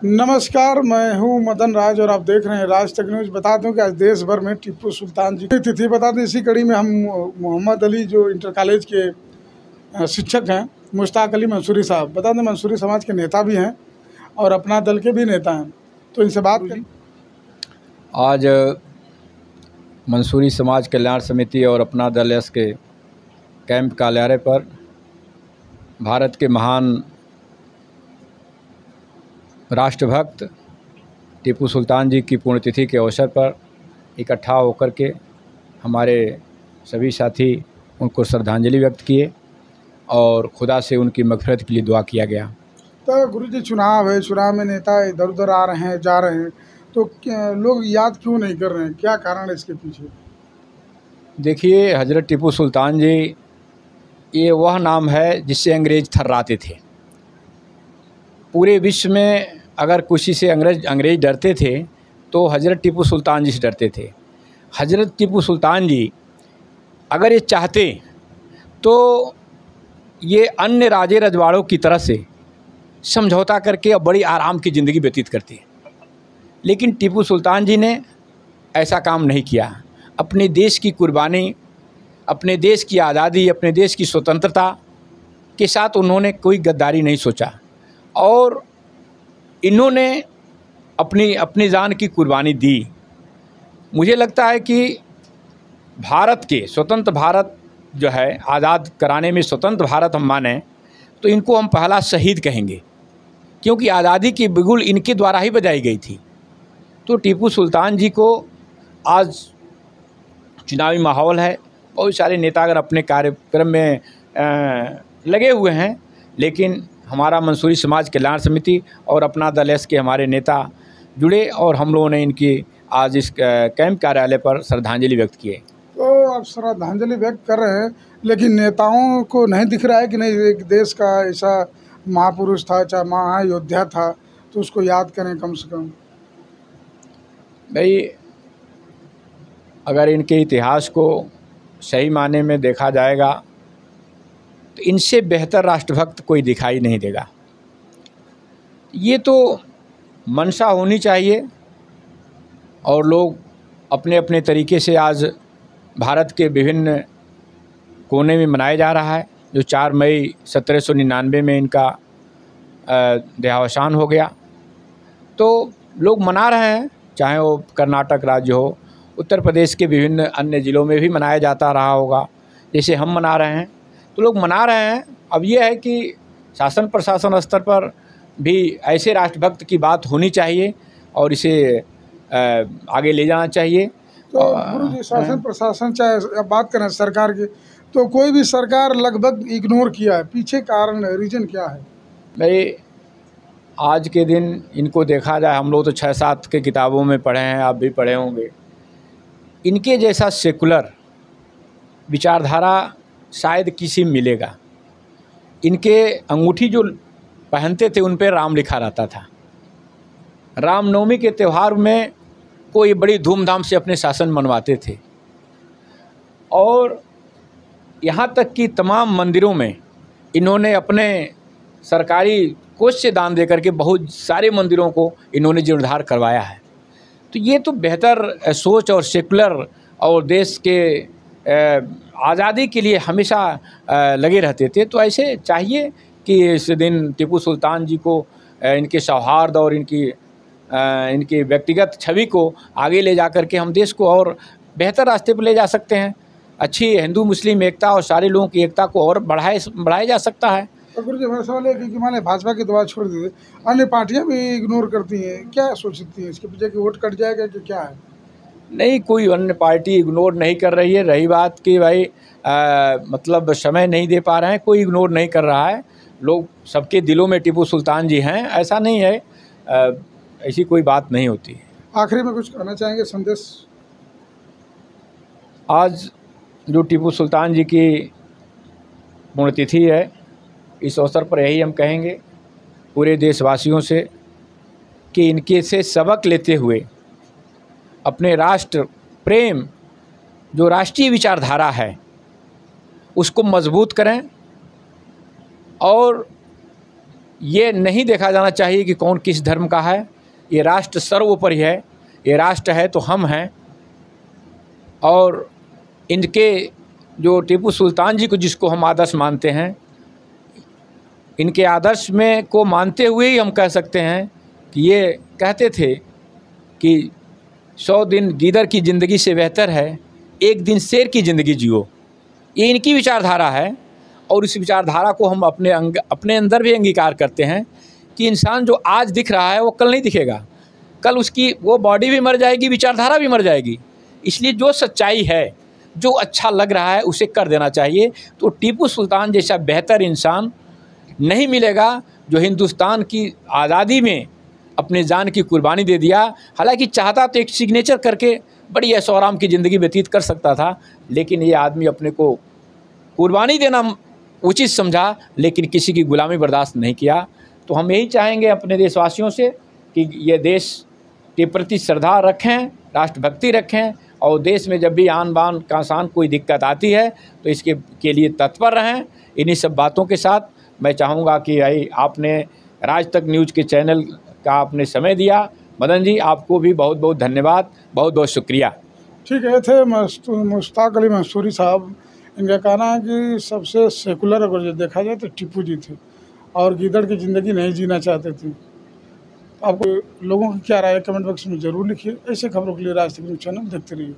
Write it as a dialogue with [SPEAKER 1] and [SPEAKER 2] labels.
[SPEAKER 1] नमस्कार, मैं हूं मदन राज और आप देख रहे हैं राज तक न्यूज़। बता दूं कि आज देश भर में टीपू सुल्तान जी की तिथि। बता दें इसी कड़ी में हम मोहम्मद अली जो इंटर कॉलेज के शिक्षक हैं, मुश्ताक अली मंसूरी साहब, बता दें मंसूरी समाज के नेता भी हैं और अपना दल के भी नेता हैं, तो इनसे बात करें।
[SPEAKER 2] आज मंसूरी समाज कल्याण समिति और अपना दल एस के कैंप कार्यालय पर भारत के महान राष्ट्रभक्त टीपू सुल्तान जी की पुण्यतिथि के अवसर पर इकट्ठा होकर के हमारे सभी साथी उनको श्रद्धांजलि व्यक्त किए और खुदा से उनकी मग़फ़िरत के लिए दुआ किया गया।
[SPEAKER 1] तो गुरुजी, चुनाव है, चुनाव में नेता इधर उधर आ रहे हैं, जा रहे हैं, तो लोग याद क्यों नहीं कर रहे हैं? क्या कारण है इसके पीछे?
[SPEAKER 2] देखिए, हज़रत टीपू सुल्तान जी ये वह नाम है जिससे अंग्रेज़ थर्राते थे। पूरे विश्व में अगर किसी से अंग्रेज़ डरते थे तो हज़रत टीपू सुल्तान जी से डरते थे। हज़रत टीपू सुल्तान जी अगर ये चाहते तो ये अन्य राजे रजवाड़ों की तरह से समझौता करके अब बड़ी आराम की ज़िंदगी व्यतीत करते, लेकिन टीपू सुल्तान जी ने ऐसा काम नहीं किया। अपने देश की कुर्बानी, अपने देश की आज़ादी, अपने देश की स्वतंत्रता के साथ उन्होंने कोई गद्दारी नहीं सोचा और इन्होंने अपनी जान की कुर्बानी दी। मुझे लगता है कि भारत के स्वतंत्र भारत जो है, आज़ाद कराने में स्वतंत्र भारत हम माने तो इनको हम पहला शहीद कहेंगे, क्योंकि आज़ादी की बिगुल इनके द्वारा ही बजाई गई थी। तो टीपू सुल्तान जी को आज चुनावी माहौल है, बहुत सारे नेता अगर अपने कार्यक्रम में लगे हुए हैं, लेकिन हमारा मंसूरी समाज कल्याण समिति और अपना दल एस के हमारे नेता जुड़े और हम लोगों ने इनकी आज इस कैंप कार्यालय पर श्रद्धांजलि व्यक्त किए।
[SPEAKER 1] तो आप श्रद्धांजलि व्यक्त कर रहे हैं, लेकिन नेताओं को नहीं दिख रहा है कि नहीं, एक देश का ऐसा महापुरुष था, चाहे महायोद्धा था, तो उसको याद करें कम से कम।
[SPEAKER 2] भाई, अगर इनके इतिहास को सही माने में देखा जाएगा तो इनसे बेहतर राष्ट्रभक्त कोई दिखाई नहीं देगा। ये तो मंशा होनी चाहिए और लोग अपने अपने तरीके से आज भारत के विभिन्न कोने में मनाया जा रहा है। जो 4 मई 1799 में इनका देहावसान हो गया, तो लोग मना रहे हैं, चाहे वो कर्नाटक राज्य हो, उत्तर प्रदेश के विभिन्न अन्य ज़िलों में भी मनाया जाता रहा होगा, जैसे हम मना रहे हैं, तो लोग मना रहे हैं। अब ये है कि शासन प्रशासन स्तर पर भी ऐसे राष्ट्रभक्त की बात होनी चाहिए और इसे आगे ले जाना चाहिए।
[SPEAKER 1] तो गुरुजी, शासन प्रशासन, चाहे बात करें सरकार की, तो कोई भी सरकार लगभग इग्नोर किया है, पीछे कारण रीजन क्या है?
[SPEAKER 2] भाई, आज के दिन इनको देखा जाए, हम लोग तो 6-7 के किताबों में पढ़े हैं, आप भी पढ़े होंगे, इनके जैसा सेकुलर विचारधारा शायद किसी मिलेगा। इनके अंगूठी जो पहनते थे उन पे राम लिखा रहता था। रामनवमी के त्यौहार में कोई बड़ी धूमधाम से अपने शासन मनवाते थे और यहाँ तक कि तमाम मंदिरों में इन्होंने अपने सरकारी कोष से दान देकर के बहुत सारे मंदिरों को इन्होंने जीर्णोद्धार करवाया है। तो ये तो बेहतर सोच और सेकुलर और देश के आज़ादी के लिए हमेशा लगे रहते थे। तो ऐसे चाहिए कि इस दिन टीपू सुल्तान जी को इनके सौहार्द और इनकी व्यक्तिगत छवि को आगे ले जाकर के हम देश को और बेहतर रास्ते पर ले जा सकते हैं। अच्छी हिंदू मुस्लिम एकता और सारे लोगों की एकता को और बढ़ाया जा सकता है।
[SPEAKER 1] तो गुरुजी, मेरा सवाल है कि माने भाजपा की दवा छोड़ दीजिए, अन्य पार्टियां भी इग्नोर करती हैं, क्या सोचती हैं इसके पीछे कि वोट कट जाएगा कि क्या है?
[SPEAKER 2] नहीं, कोई अन्य पार्टी इग्नोर नहीं कर रही है। रही बात कि भाई मतलब समय नहीं दे पा रहे हैं, कोई इग्नोर नहीं कर रहा है। लोग सबके दिलों में टीपू सुल्तान जी हैं, ऐसा नहीं है, ऐसी कोई बात नहीं होती।
[SPEAKER 1] आखिरी में कुछ कहना चाहेंगे संदेश?
[SPEAKER 2] आज जो टीपू सुल्तान जी की पुण्यतिथि है, इस अवसर पर यही हम कहेंगे पूरे देशवासियों से कि इनके से सबक लेते हुए अपने राष्ट्र प्रेम, जो राष्ट्रीय विचारधारा है, उसको मजबूत करें और ये नहीं देखा जाना चाहिए कि कौन किस धर्म का है। ये राष्ट्र सर्वोपरि है, ये राष्ट्र है तो हम हैं। और इनके जो टीपू सुल्तान जी को जिसको हम आदर्श मानते हैं, इनके आदर्श में को मानते हुए ही हम कह सकते हैं कि ये कहते थे कि 100 दिन गीदड़ की ज़िंदगी से बेहतर है एक दिन शेर की ज़िंदगी जियो। ये इनकी विचारधारा है और इस विचारधारा को हम अपने अंदर भी अंगीकार करते हैं कि इंसान जो आज दिख रहा है वो कल नहीं दिखेगा, कल उसकी वो बॉडी भी मर जाएगी, विचारधारा भी मर जाएगी। इसलिए जो सच्चाई है, जो अच्छा लग रहा है उसे कर देना चाहिए। तो टीपू सुल्तान जैसा बेहतर इंसान नहीं मिलेगा जो हिंदुस्तान की आज़ादी में अपने जान की कुर्बानी दे दिया। हालांकि चाहता तो एक सिग्नेचर करके बड़ी ऐशो आराम की ज़िंदगी व्यतीत कर सकता था, लेकिन ये आदमी अपने को कुर्बानी देना उचित समझा, लेकिन किसी की गुलामी बर्दाश्त नहीं किया। तो हम यही चाहेंगे अपने देशवासियों से कि ये देश के प्रति श्रद्धा रखें, राष्ट्रभक्ति रखें और देश में जब भी आन बान का शान कोई दिक्कत आती है तो इसके के लिए तत्पर रहें। इन्हीं सब बातों के साथ मैं चाहूँगा कि आपने राज तक न्यूज़ के चैनल का आपने समय दिया। मदन जी, आपको भी बहुत बहुत धन्यवाद, बहुत बहुत शुक्रिया।
[SPEAKER 1] ठीक है। थे मुश्ताक अली मंसूरी साहब। इनका कहना है कि सबसे सेकुलर अगर जो देखा जाए तो टीपू जी थे और गीदड़ की ज़िंदगी नहीं जीना चाहते थे। आपको लोगों की क्या राय है कमेंट बॉक्स में ज़रूर लिखिए। ऐसे खबरों के लिए राज तक न्यूज़ चैनल देखते रहिए।